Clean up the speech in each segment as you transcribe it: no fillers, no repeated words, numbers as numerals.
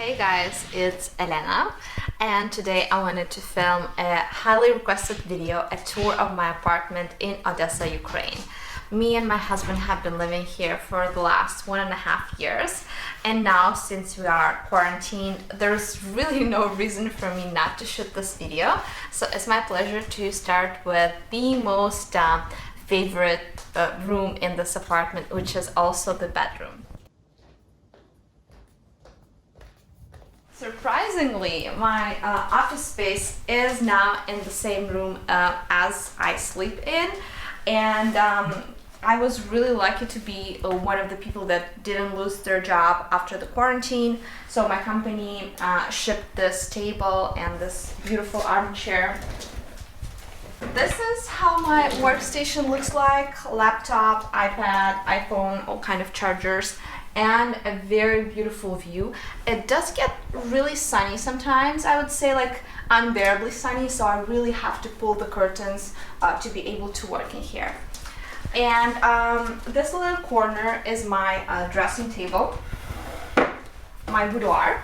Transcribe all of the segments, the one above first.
Hey guys, it's Elena, and today I wanted to film a highly requested video, a tour of my apartment in Odessa, Ukraine. Me and my husband have been living here for the last 1.5 years, and now since we are quarantined, there's really no reason for me not to shoot this video. So it's my pleasure to start with the most favorite room in this apartment, which is also the bedroom. Surprisingly, my office space is now in the same room as I sleep in, and I was really lucky to be one of the people that didn't lose their job after the quarantine. So my company shipped this table and this beautiful armchair. This is how my workstation looks like: laptop, iPad, iPhone, all kind of chargers, and a very beautiful view. It does get really sunny sometimes, I would say like unbearably sunny, so I really have to pull the curtains to be able to work in here. And this little corner is my dressing table, my boudoir.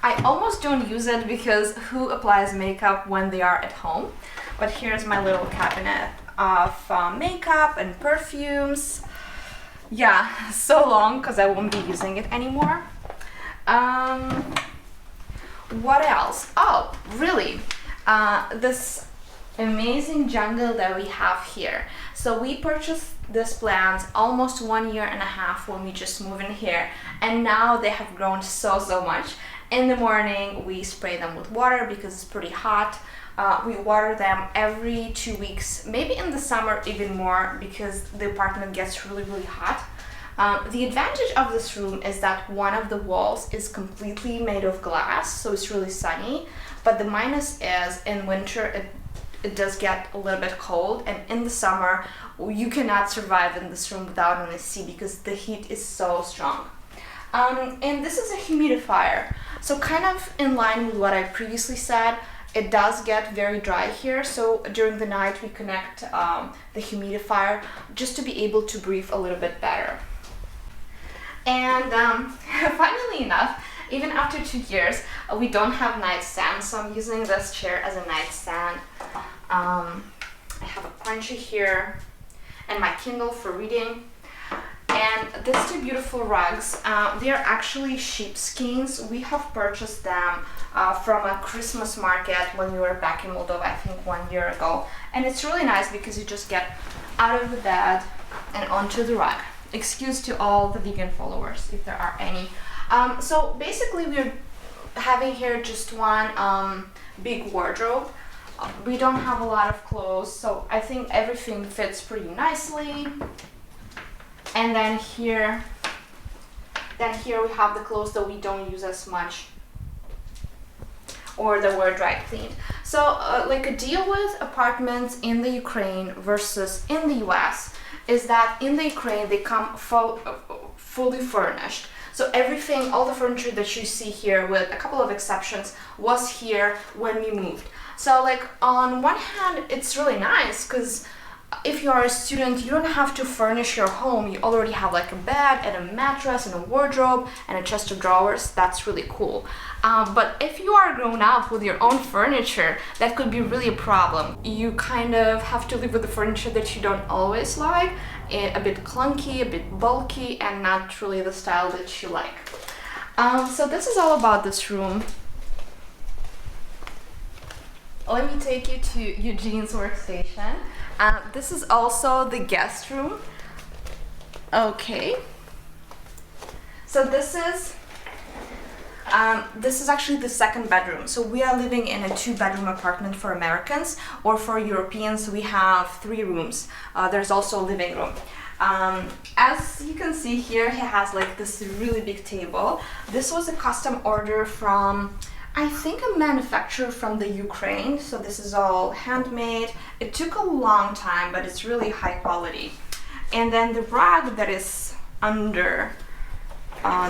I almost don't use it because who applies makeup when they are at home? But here's my little cabinet of makeup and perfumes. Yeah, so long because I won't be using it anymore. What else? Oh, really? This amazing jungle that we have here. So we purchased these plants almost 1.5 years when we just moved in here, and now they have grown so much. In the morning we spray them with water because it's pretty hot. We water them every 2 weeks, maybe in the summer even more because the apartment gets really hot. The advantage of this room is that one of the walls is completely made of glass, so it's really sunny, but the minus is in winter it does get a little bit cold, and in the summer you cannot survive in this room without an AC because the heat is so strong. And this is a humidifier, so kind of in line with what I previously said. It does get very dry here, so during the night we connect the humidifier just to be able to breathe a little bit better. And funnily enough, even after 2 years, we don't have nightstand, so I'm using this chair as a nightstand. I have a plunger here and my Kindle for reading. And these two beautiful rugs, they are actually sheepskins. We have purchased them from a Christmas market when we were back in Moldova, I think 1 year ago. And it's really nice because you just get out of the bed and onto the rug. Excuse to all the vegan followers, if there are any. So basically we're having here just one big wardrobe. We don't have a lot of clothes, so I think everything fits pretty nicely. And then here we have the clothes that we don't use as much or that were dry cleaned. So like a deal with apartments in the Ukraine versus in the US is that in the Ukraine they come fully furnished. So everything, all the furniture that you see here, with a couple of exceptions, was here when we moved. So like on one hand it's really nice because if you are a student, you don't have to furnish your home. You already have like a bed and a mattress and a wardrobe and a chest of drawers. That's really cool. But if you are grown up with your own furniture, that could be really a problem. You kind of have to live with the furniture that you don't always like, a bit clunky, a bit bulky, and not really the style that you like. So this is all about this room. Let me take you to Eugene's workstation. This is also the guest room. Okay. So this is actually the second bedroom. So we are living in a 2-bedroom apartment for Americans, or for Europeans we have 3 rooms. There's also a living room. As you can see here, he has like this really big table. This was a custom order from, I think, a manufacturer from the Ukraine, so this is all handmade. It took a long time, but it's really high quality. And then the rug that is under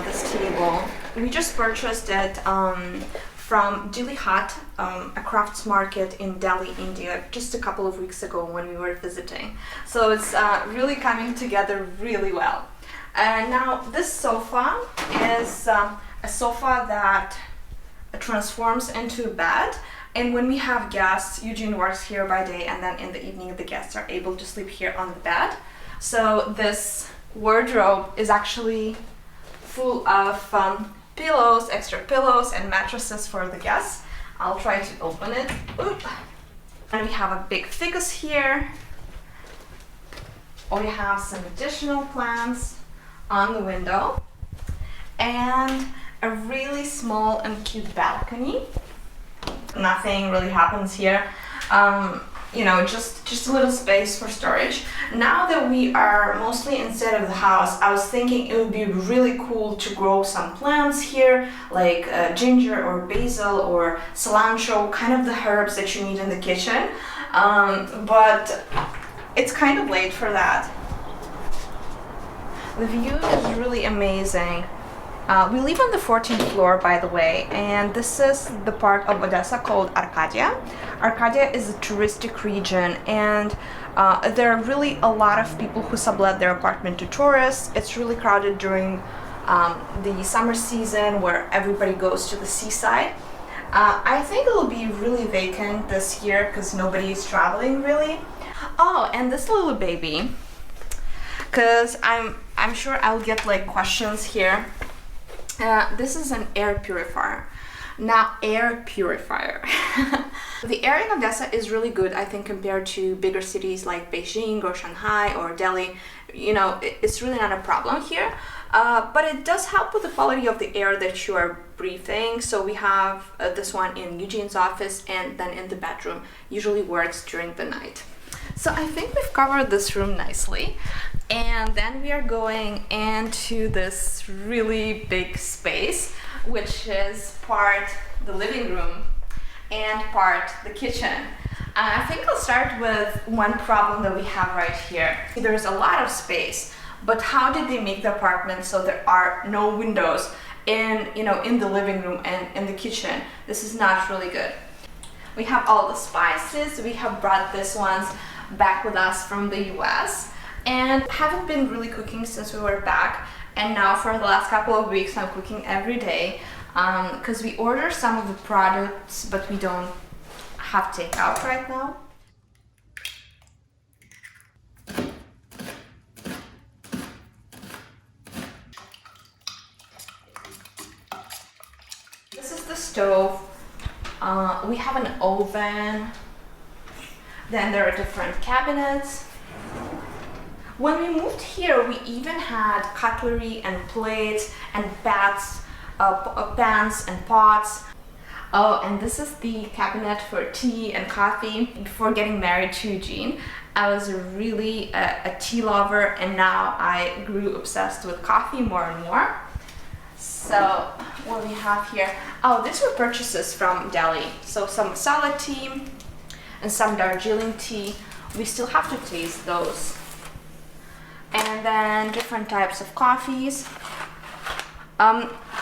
this table, we just purchased it from Dili Hut, a crafts market in Delhi, India, just a couple of weeks ago when we were visiting. So it's really coming together really well. Now this sofa is a sofa that transforms into a bed. And when we have guests, Eugene works here by day, and then in the evening the guests are able to sleep here on the bed. So this wardrobe is actually full of pillows, extra pillows and mattresses for the guests. I'll try to open it. Oop. And we have a big ficus here. We have some additional plants on the window and a really small and cute balcony. Nothing really happens here. You know, just a little space for storage. Now that we are mostly inside of the house, I was thinking it would be really cool to grow some plants here, like ginger or basil or cilantro, kind of the herbs that you need in the kitchen. But it's kind of late for that. The view is really amazing. We live on the 14th floor, by the way, and this is the part of Odessa called Arcadia. Arcadia is a touristic region, and there are really a lot of people who sublet their apartment to tourists. It's really crowded during the summer season where everybody goes to the seaside. I think it'll be really vacant this year because nobody is traveling really. Oh, and this little baby, because I'm sure I'll get like questions here. This is an air purifier. Now, air purifier. The air in Odessa is really good, I think, compared to bigger cities like Beijing or Shanghai or Delhi. You know, it's really not a problem here. But it does help with the quality of the air that you are breathing. So we have this one in Eugene's office and then in the bedroom. Usually works during the night. So I think we've covered this room nicely. And then we are going into this really big space, which is part the living room and part the kitchen. I think I'll start with one problem that we have right here. There's a lot of space, but how did they make the apartment so there are no windows in the living room and in the kitchen? This is not really good. We have all the spices. We have brought these ones back with us from the US. And haven't been really cooking since we were back, and now for the last couple of weeks I'm cooking every day because we order some of the products but we don't have takeout right now. This is the stove. We have an oven. Then there are different cabinets. When we moved here, we even had cutlery and plates and pans and pots. Oh, and this is the cabinet for tea and coffee. Before getting married to Eugene, I was really a tea lover, and now I grew obsessed with coffee more and more. So what do we have here? Oh, these were purchases from Delhi. So some masala tea and some Darjeeling tea. We still have to taste those. And then different types of coffees.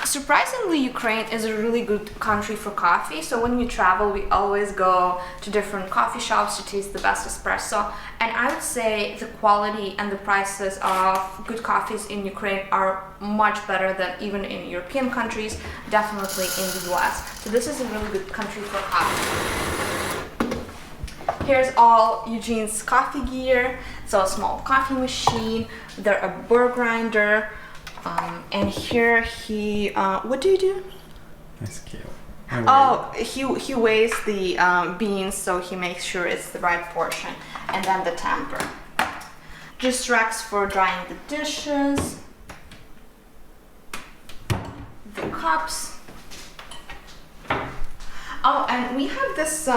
Surprisingly, Ukraine is a really good country for coffee. So when we travel, we always go to different coffee shops to taste the best espresso. And I would say the quality and the prices of good coffees in Ukraine are much better than even in European countries, definitely in the US. So this is a really good country for coffee. Here's all Eugene's coffee gear. So a small coffee machine, there a burr grinder, and here he, what do you do? I scale. Oh, he weighs the beans, so he makes sure it's the right portion, and then the tamper. Just racks for drying the dishes, the cups. Oh, and we have this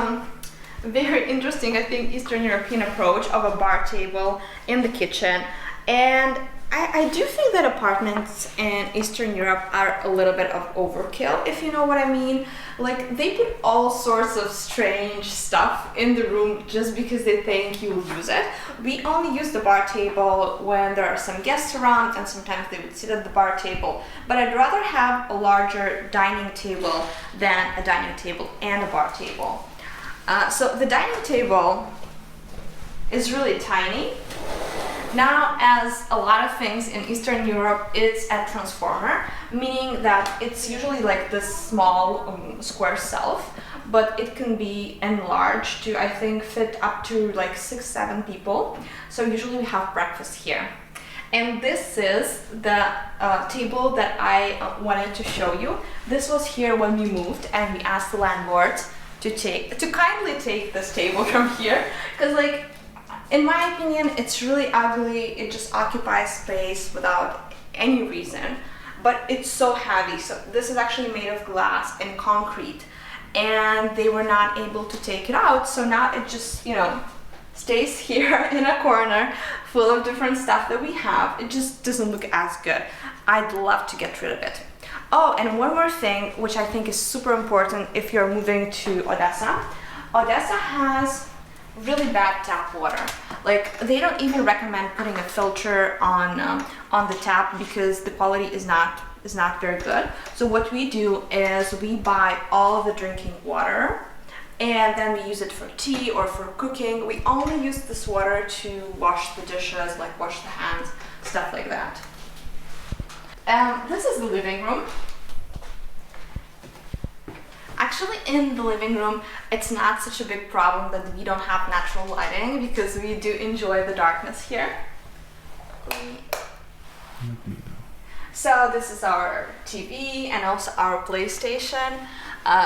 very interesting, I think, Eastern European approach of a bar table in the kitchen. And I do think that apartments in Eastern Europe are a little bit of overkill, if you know what I mean. Like, they put all sorts of strange stuff in the room just because they think you will use it. We only use the bar table when there are some guests around, and sometimes they would sit at the bar table. But I'd rather have a larger dining table than a dining table and a bar table. So the dining table is really tiny, Now, as a lot of things in Eastern Europe, it's a transformer, meaning that it's usually like this small square self, but it can be enlarged to, I think, fit up to like 6-7 people. So usually we have breakfast here. And this is the table that I wanted to show you. This was here when we moved, and we asked the landlord to kindly take this table from here, because like, in my opinion, it's really ugly. It just occupies space without any reason, but it's so heavy. So this is actually made of glass and concrete, and they were not able to take it out. So now it just, you know, stays here in a corner full of different stuff that we have. It just doesn't look as good. I'd love to get rid of it. Oh, and one more thing, which I think is super important if you're moving to Odessa. Odessa has really bad tap water. Like, they don't even recommend putting a filter on the tap because the quality is not very good. So what we do is we buy all of the drinking water, and then we use it for tea or for cooking. We only use this water to wash the dishes, like wash the hands, stuff like that. This is the living room. Actually, in the living room, it's not such a big problem that we don't have natural lighting, because we do enjoy the darkness here. So this is our TV and also our PlayStation.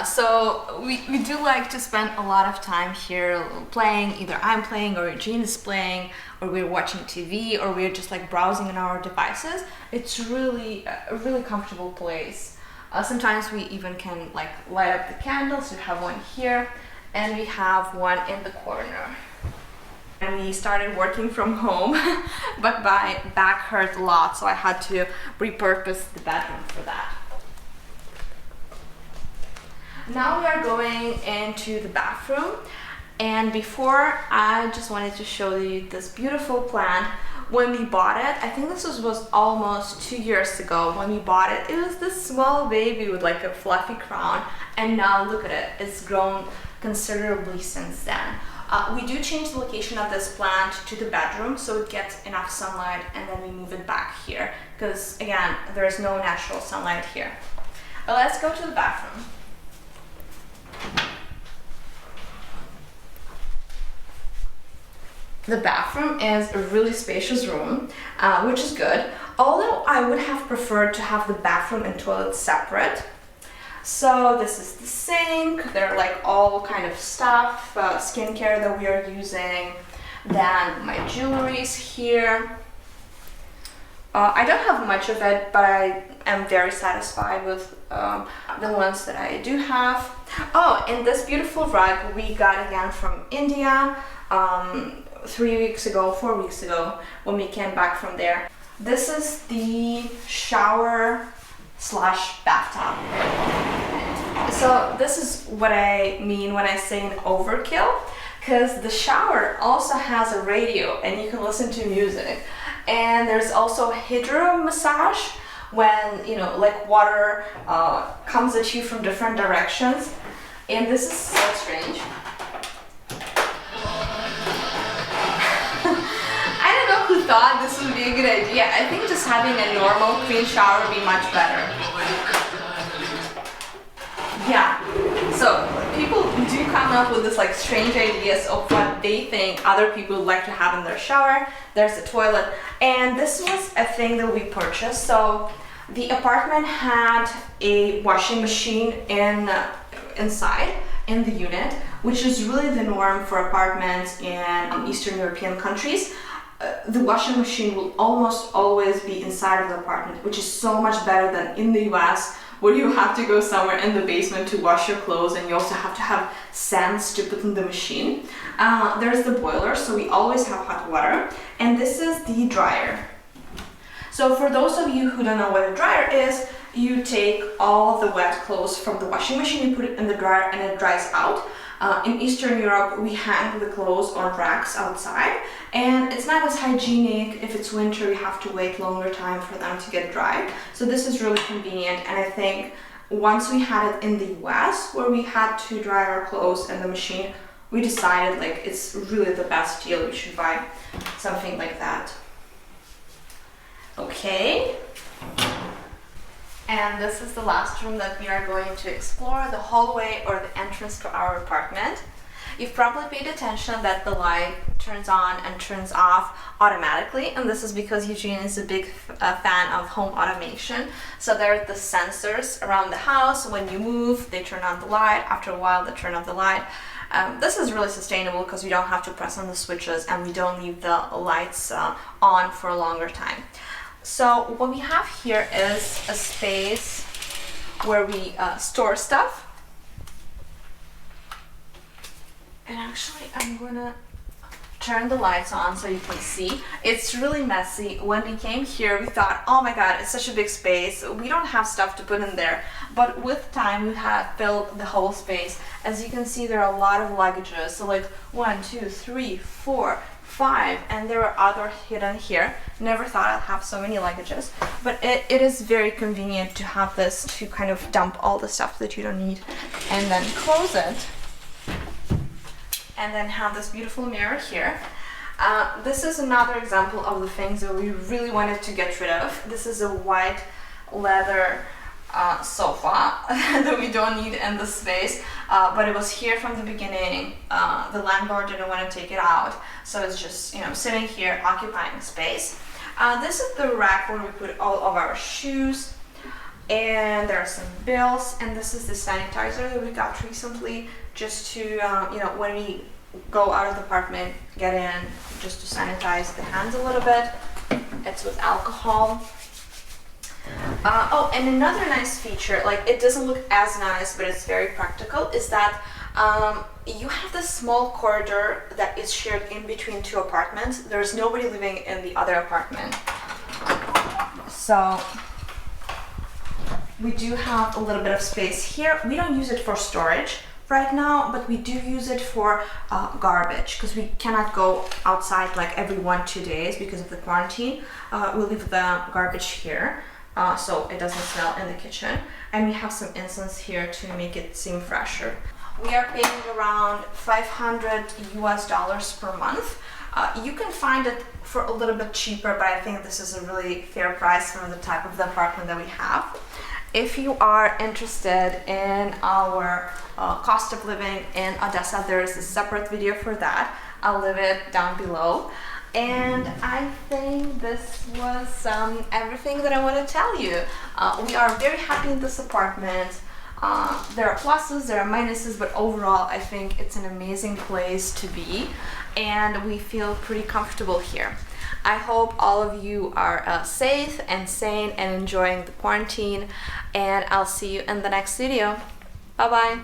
So we do like to spend a lot of time here playing. Either I'm playing, or Eugene is playing, or we're watching TV, or we're just like browsing on our devices. It's really a really comfortable place. Sometimes we even can like light up the candles. We have one here, and we have one in the corner. And we started working from home, but my back hurt a lot, so I had to repurpose the bedroom for that. Now we are going into the bathroom, and before, I just wanted to show you this beautiful plant. When we bought it, I think this was almost 2 years ago. When we bought it, it was this small baby with like a fluffy crown, and now look at it, it's grown considerably since then. We do change the location of this plant to the bedroom so it gets enough sunlight, and then we move it back here because, again, there is no natural sunlight here. But let's go to the bathroom. The bathroom is a really spacious room, which is good, although I would have preferred to have the bathroom and toilet separate. So this is the sink. There are like all kind of stuff, skincare that we are using. Then my jewelry is here. I don't have much of it, but I am very satisfied with the ones that I do have. Oh, and this beautiful rug we got again from India 3 weeks ago, 4 weeks ago, when we came back from there. This is the shower / bathtub. So this is what I mean when I say an overkill, because the shower also has a radio and you can listen to music. And there's also hydro massage when, you know, like water comes at you from different directions. And this is so strange. I don't know who thought this would be a good idea. I think just having a normal clean shower would be much better. Yeah, so people do come up with this like strange ideas of what they think other people would like to have in their shower. There's a toilet, and this was a thing that we purchased. So the apartment had a washing machine inside in the unit, which is really the norm for apartments in Eastern European countries. The washing machine will almost always be inside of the apartment, which is so much better than in the US, where you have to go somewhere in the basement to wash your clothes, and you also have to have sands to put in the machine. There's the boiler, so we always have hot water, and this is the dryer. So for those of you who don't know what a dryer is, you take all the wet clothes from the washing machine, you put it in the dryer, and it dries out. In Eastern Europe, we hang the clothes on racks outside, and it's not as hygienic. If it's winter, you have to wait longer time for them to get dry. So this is really convenient, and I think once we had it in the US, where we had to dry our clothes in the machine, we decided like it's really the best deal. We should buy something like that. Okay. And this is the last room that we are going to explore, the hallway or the entrance to our apartment. You've probably paid attention that the light turns on and turns off automatically, and this is because Eugene is a big fan of home automation. So there are the sensors around the house. When you move, they turn on the light. After a while, they turn off the light. This is really sustainable because we don't have to press on the switches and we don't leave the lights on for a longer time. So what we have here is a space where we store stuff. And actually, I'm gonna turn the lights on so you can see. It's really messy. When we came here, we thought, oh my god, it's such a big space. We don't have stuff to put in there. But with time, we have filled the whole space. As you can see, there are a lot of luggages. So like 1, 2, 3, 4, 5, and there are other hidden here. Never thought I'd have so many luggages. But it is very convenient to have this to kind of dump all the stuff that you don't need and then close it. And then have this beautiful mirror here. This is another example of the things that we really wanted to get rid of. This is a white leather sofa that we don't need in the space, but it was here from the beginning. The landlord didn't want to take it out, so it's just, you know, sitting here occupying space. This is the rack where we put all of our shoes, and there are some bills, and this is the sanitizer that we got recently, just to, you know, when we go out of the apartment, get in, just to sanitize the hands a little bit. It's with alcohol. Oh, and another nice feature, like it doesn't look as nice, but it's very practical, is that you have this small corridor that is shared in between two apartments. There's nobody living in the other apartment. So we do have a little bit of space here. We don't use it for storage right now, but we do use it for garbage, because we cannot go outside like every 1-2 days because of the quarantine. We leave the garbage here, so it doesn't smell in the kitchen, and we have some incense here to make it seem fresher. We are paying around $500 per month. You can find it for a little bit cheaper, but I think this is a really fair price for the type of the apartment that we have. If you are interested in our cost of living in Odessa, there is a separate video for that. I'll leave it down below. And I think this was everything that I want to tell you. We are very happy in this apartment. There are pluses, there are minuses, but overall I think it's an amazing place to be, and we feel pretty comfortable here. I hope all of you are safe and sane and enjoying the quarantine, and I'll see you in the next video. Bye bye.